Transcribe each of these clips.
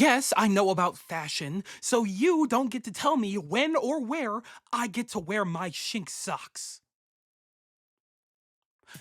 Yes, I know about fashion, so you don't get to tell me when or where I get to wear my shink socks.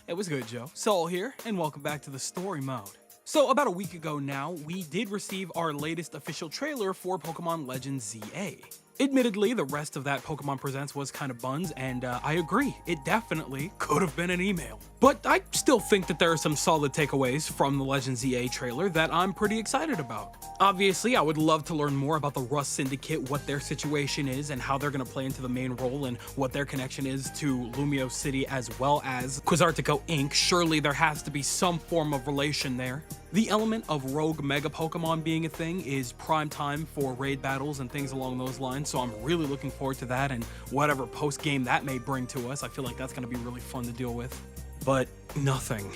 It was good, Joe. Soul here, and welcome back to the story mode. So, about a week ago now, we did receive our latest official trailer for Pokemon Legends ZA. Admittedly, the rest of that Pokemon Presents was kind of buns, and I agree, it definitely could have been an email. But I still think that there are some solid takeaways from the Legends ZA trailer that I'm pretty excited about. Obviously, I would love to learn more about the Rust Syndicate, what their situation is, and how they're going to play into the main role, and what their connection is to Lumio City as well as Quizartico Inc. Surely there has to be some form of relation there. The element of rogue mega Pokemon being a thing is prime time for raid battles and things along those lines, so I'm really looking forward to that and whatever post-game that may bring to us. I feel like that's going to be really fun to deal with. But nothing,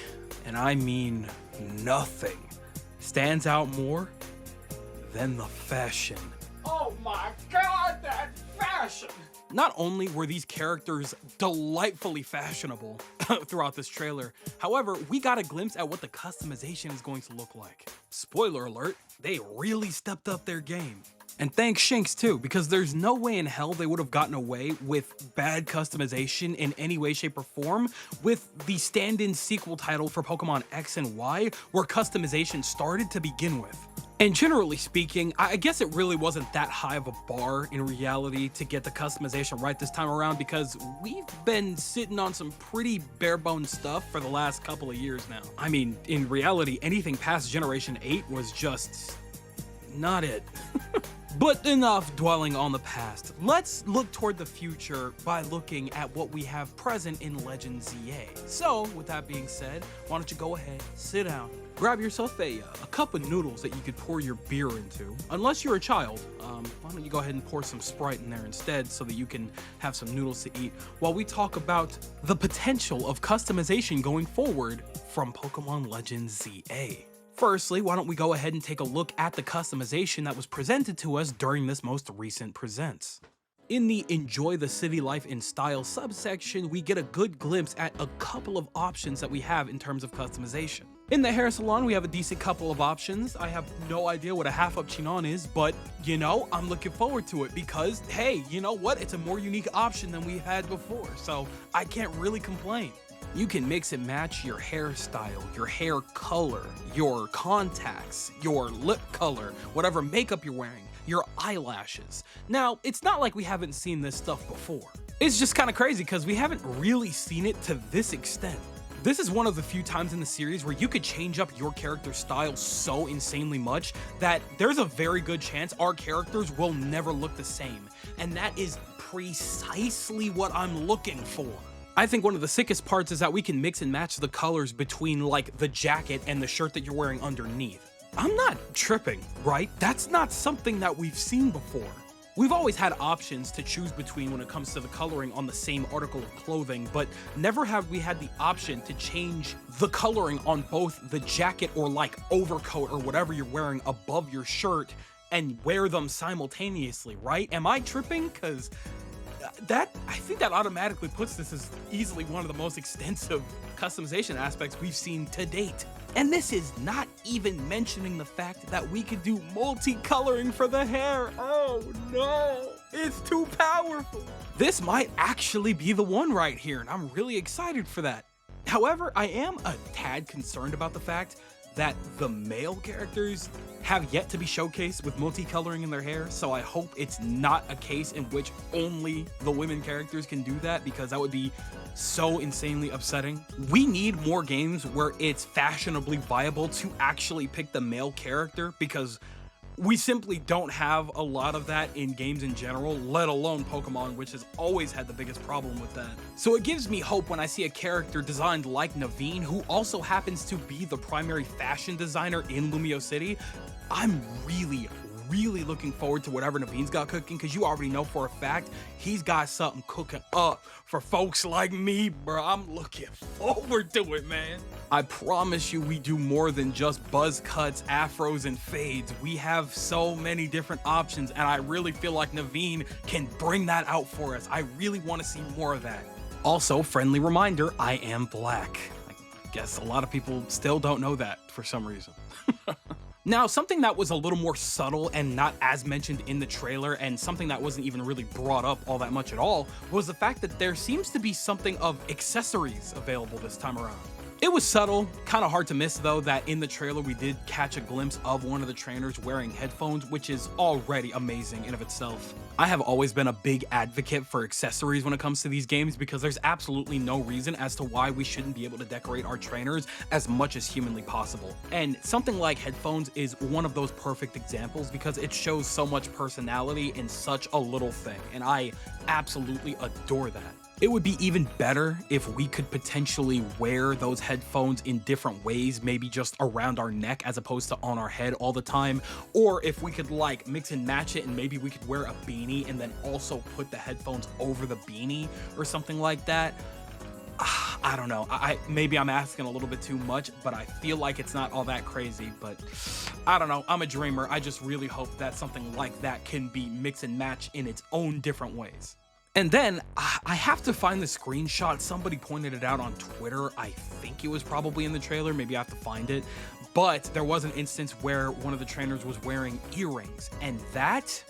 and I mean nothing, stands out more than the fashion. Oh my god, that fashion! Not only were these characters delightfully fashionable throughout this trailer, however, we got a glimpse at what the customization is going to look like. Spoiler alert, they really stepped up their game. And thanks Shinx too, because there's no way in hell they would have gotten away with bad customization in any way, shape, or form with the stand-in sequel title for Pokemon X and Y, where customization started to begin with. And generally speaking, I guess it really wasn't that high of a bar in reality to get the customization right this time around, because we've been sitting on some pretty bare bones stuff for the last couple of years now. I mean, in reality, anything past Generation 8 was just not it. But enough dwelling on the past. Let's look toward the future by looking at what we have present in Legends ZA. So, with that being said, why don't you go ahead, sit down, grab yourself a cup of noodles that you could pour your beer into. Unless you're a child, why don't you go ahead and pour some Sprite in there instead so that you can have some noodles to eat while we talk about the potential of customization going forward from Pokemon Legends ZA. Firstly, why don't we go ahead and take a look at the customization that was presented to us during this most recent Presents. In the Enjoy the City Life in Style subsection, we get a good glimpse at a couple of options that we have in terms of customization. In the hair salon, we have a decent couple of options. I have no idea what a half-up chinon is, but, you know, I'm looking forward to it because, hey, you know what? It's a more unique option than we had before, so I can't really complain. You can mix and match your hairstyle, your hair color, your contacts, your lip color, whatever makeup you're wearing, your eyelashes. Now, it's not like we haven't seen this stuff before. It's just kind of crazy because we haven't really seen it to this extent. This is one of the few times in the series where you could change up your character style so insanely much that there's a very good chance our characters will never look the same. And that is precisely what I'm looking for. I think one of the sickest parts is that we can mix and match the colors between like the jacket and the shirt that you're wearing underneath. I'm not tripping, right? That's not something that we've seen before. We've always had options to choose between when it comes to the coloring on the same article of clothing, but never have we had the option to change the coloring on both the jacket or like overcoat or whatever you're wearing above your shirt and wear them simultaneously, right? Am I tripping? Because I think that automatically puts this as easily one of the most extensive customization aspects we've seen to date. And this is not even mentioning the fact that we could do multicoloring for the hair. Oh no, it's too powerful. This might actually be the one right here, and I'm really excited for that. However, I am a tad concerned about the fact that the male characters have yet to be showcased with multicoloring in their hair, so I hope it's not a case in which only the women characters can do that, because that would be so insanely upsetting. We need more games where it's fashionably viable to actually pick the male character, because we simply don't have a lot of that in games in general, let alone Pokemon, which has always had the biggest problem with that. So it gives me hope when I see a character designed like Naveen, who also happens to be the primary fashion designer in Lumio City. I'm really looking forward to whatever Naveen's got cooking, because you already know for a fact he's got something cooking up for folks like me, bro. I'm looking forward to it, man. I promise you we do more than just buzz cuts, afros, and fades. We have so many different options, and I really feel like Naveen can bring that out for us. I really want to see more of that. Also, friendly reminder, I am black. I guess a lot of people still don't know that for some reason. Now, something that was a little more subtle and not as mentioned in the trailer, and something that wasn't even really brought up all that much at all, was the fact that there seems to be something of accessories available this time around. It was subtle, kind of hard to miss though, that in the trailer we did catch a glimpse of one of the trainers wearing headphones, which is already amazing in of itself. I have always been a big advocate for accessories when it comes to these games because there's absolutely no reason as to why we shouldn't be able to decorate our trainers as much as humanly possible. And something like headphones is one of those perfect examples because it shows so much personality in such a little thing, and I absolutely adore that. It would be even better if we could potentially wear those headphones in different ways, maybe just around our neck as opposed to on our head all the time, or if we could like mix and match it and maybe we could wear a beanie and then also put the headphones over the beanie or something like that. I don't know, maybe I'm asking a little bit too much, but I feel like it's not all that crazy, but I don't know, I'm a dreamer. I just really hope that something like that can be mix and match in its own different ways. And then I have to find the screenshot. Somebody pointed it out on Twitter. I think it was probably in the trailer. Maybe I have to find it. But there was an instance where one of the trainers was wearing earrings, and that,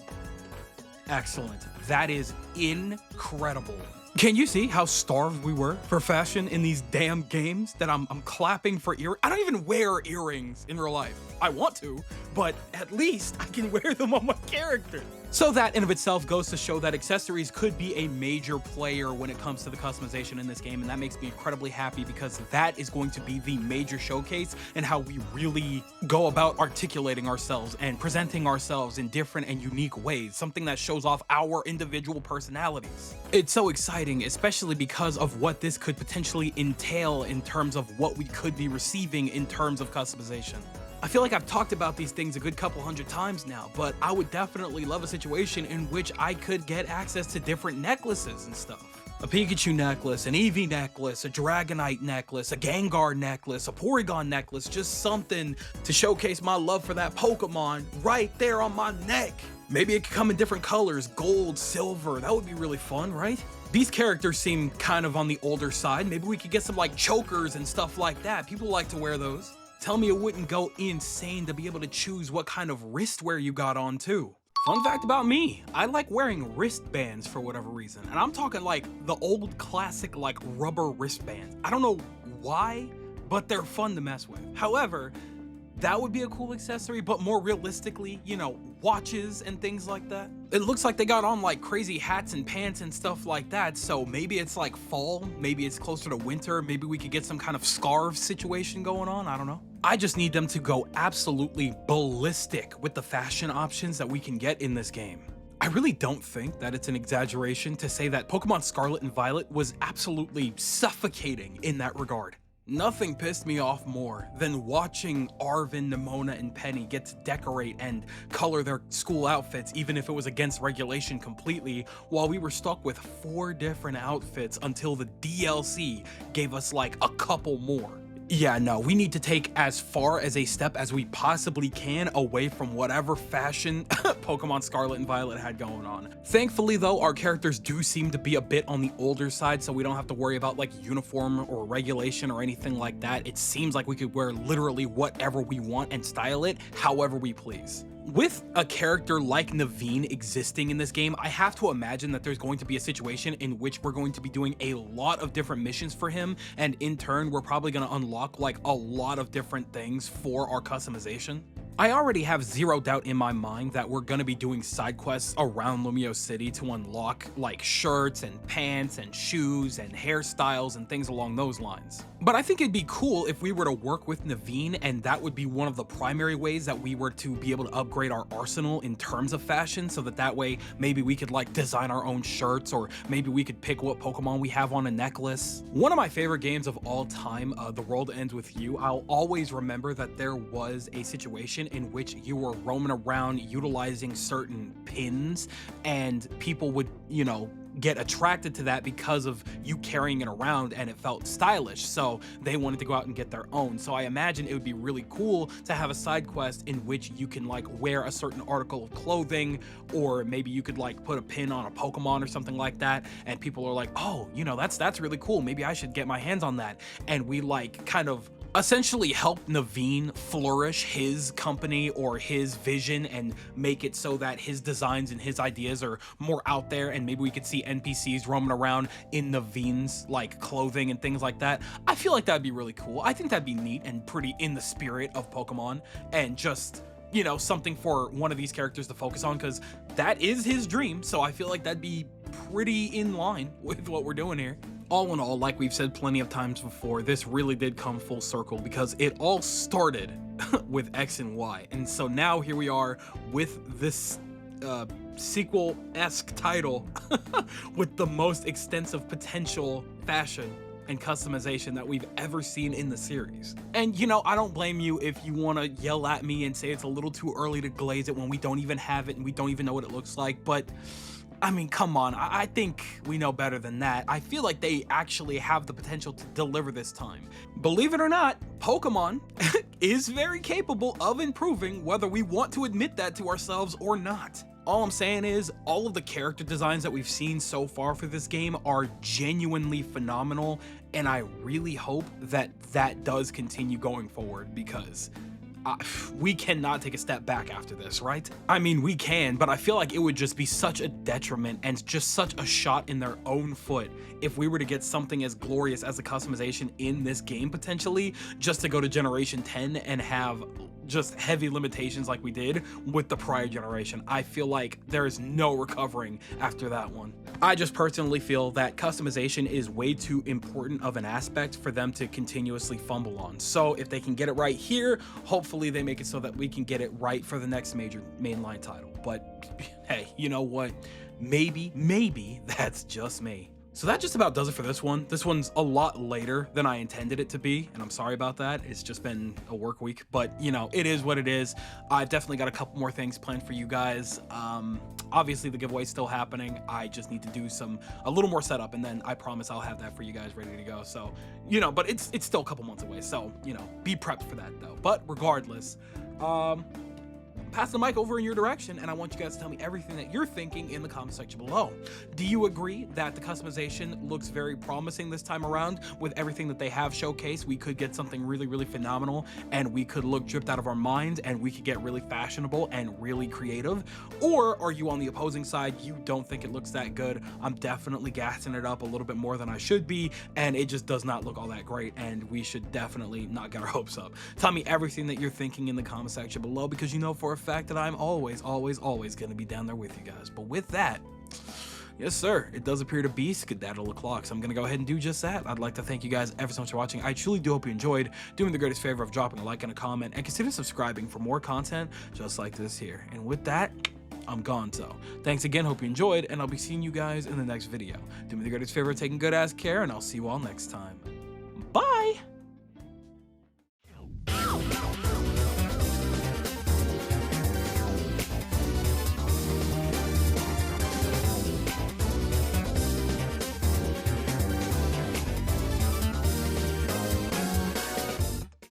excellent. That is incredible. Can you see how starved we were for fashion in these damn games that I'm clapping for ear? I don't even wear earrings in real life. I want to, but at least I can wear them on my character. So that in of itself goes to show that accessories could be a major player when it comes to the customization in this game, and that makes me incredibly happy because that is going to be the major showcase and how we really go about articulating ourselves and presenting ourselves in different and unique ways, something that shows off our individual personalities. It's so exciting, especially because of what this could potentially entail in terms of what we could be receiving in terms of customization. I feel like I've talked about these things a good couple hundred times now, but I would definitely love a situation in which I could get access to different necklaces and stuff. A Pikachu necklace, an Eevee necklace, a Dragonite necklace, a Gengar necklace, a Porygon necklace, just something to showcase my love for that Pokemon right there on my neck. Maybe it could come in different colors, gold, silver, that would be really fun, right? These characters seem kind of on the older side. Maybe we could get some like chokers and stuff like that. People like to wear those. Tell me it wouldn't go insane to be able to choose what kind of wristwear you got on too. Fun fact about me, I like wearing wristbands for whatever reason. And I'm talking like the old classic like rubber wristbands. I don't know why, but they're fun to mess with. However, that would be a cool accessory, but more realistically, you know, watches and things like that. It looks like they got on like crazy hats and pants and stuff like that, so maybe it's like fall, maybe it's closer to winter, maybe we could get some kind of scarf situation going on, I don't know. I just need them to go absolutely ballistic with the fashion options that we can get in this game. I really don't think that it's an exaggeration to say that Pokemon Scarlet and Violet was absolutely suffocating in that regard. Nothing pissed me off more than watching Arvin, Nimona, and Penny get to decorate and color their school outfits, even if it was against regulation completely, while we were stuck with 4 different outfits until the DLC gave us like a couple more. Yeah, no, we need to take as far as a step as we possibly can away from whatever fashion Pokemon Scarlet and Violet had going on. Thankfully though, our characters do seem to be a bit on the older side, so we don't have to worry about like uniform or regulation or anything like that. It seems like we could wear literally whatever we want and style it however we please. With a character like Naveen existing in this game, I have to imagine that there's going to be a situation in which we're going to be doing a lot of different missions for him, and in turn, we're probably going to unlock like a lot of different things for our customization. I already have zero doubt in my mind that we're going to be doing side quests around Lumio City to unlock like shirts and pants and shoes and hairstyles and things along those lines. But I think it'd be cool if we were to work with Naveen, and that would be one of the primary ways that we were to be able to upgrade our arsenal in terms of fashion, so that way maybe we could like design our own shirts, or maybe we could pick what Pokemon we have on a necklace. One of my favorite games of all time, The World Ends With You, I'll always remember that there was a situation in which you were roaming around utilizing certain pins, and people would, you know, get attracted to that because of you carrying it around and it felt stylish, so they wanted to go out and get their own. So I imagine it would be really cool to have a side quest in which you can like wear a certain article of clothing, or maybe you could like put a pin on a Pokemon or something like that, and people are like, oh, you know, that's really cool, maybe I should get my hands on that. And we like kind of essentially help Naveen flourish his company or his vision and make it so that his designs and his ideas are more out there, and maybe we could see NPCs roaming around in Naveen's like clothing and things like that. I feel like that'd be really cool. I think that'd be neat and pretty in the spirit of Pokemon, and just, you know, something for one of these characters to focus on, because that is his dream. So I feel like that'd be pretty in line with what we're doing here. All in all, like we've said plenty of times before, this really did come full circle, because it all started with X and Y. And so now here we are with this sequel-esque title with the most extensive potential fashion and customization that we've ever seen in the series. And you know, I don't blame you if you want to yell at me and say it's a little too early to glaze it when we don't even have it and we don't even know what it looks like, but I mean, come on, I think we know better than that. I feel like they actually have the potential to deliver this time. Believe it or not, Pokemon is very capable of improving, whether we want to admit that to ourselves or not. All I'm saying is, all of the character designs that we've seen so far for this game are genuinely phenomenal, and I really hope that that does continue going forward, because we cannot take a step back after this, right? I mean, we can, but I feel like it would just be such a detriment and just such a shot in their own foot if we were to get something as glorious as the customization in this game potentially, just to go to Generation 10 and have just heavy limitations like we did with the prior generation. I feel like there is no recovering after that one. I just personally feel that customization is way too important of an aspect for them to continuously fumble on. So if they can get it right here, hopefully they make it so that we can get it right for the next major mainline title. But hey, you know what? Maybe that's just me. So that just about does it for this one. This one's a lot later than I intended it to be, and I'm sorry about that. It's just been a work week, but you know, it is what it is. I've definitely got a couple more things planned for you guys. Obviously the giveaway's still happening. I just need to do a little more setup, and then I promise I'll have that for you guys ready to go. So, you know, but it's still a couple months away. So, you know, be prepped for that though. But regardless, pass the mic over in your direction, and I want you guys to tell me everything that you're thinking in the comment section below. Do you agree that the customization looks very promising this time around? With everything that they have showcased, we could get something really, really phenomenal, and we could look dripped out of our minds, and we could get really fashionable and really creative? Or are you on the opposing side? You don't think it looks that good? I'm definitely gassing it up a little bit more than I should be, and it just does not look all that great, and we should definitely not get our hopes up. Tell me everything that you're thinking in the comment section below, because you know for a fact that I'm always going to be down there with you guys. But with that, yes sir, it does appear to be skedaddle o'clock, so I'm gonna go ahead and do just that. I'd like to thank you guys ever so much for watching. I truly do hope you enjoyed. Do me the greatest favor of dropping a like and a comment, and consider subscribing for more content just like this here. And with that, I'm gone. So thanks again, hope you enjoyed, and I'll be seeing you guys in the next video. Do me the greatest favor of taking good ass care, and I'll see you all next time. Bye.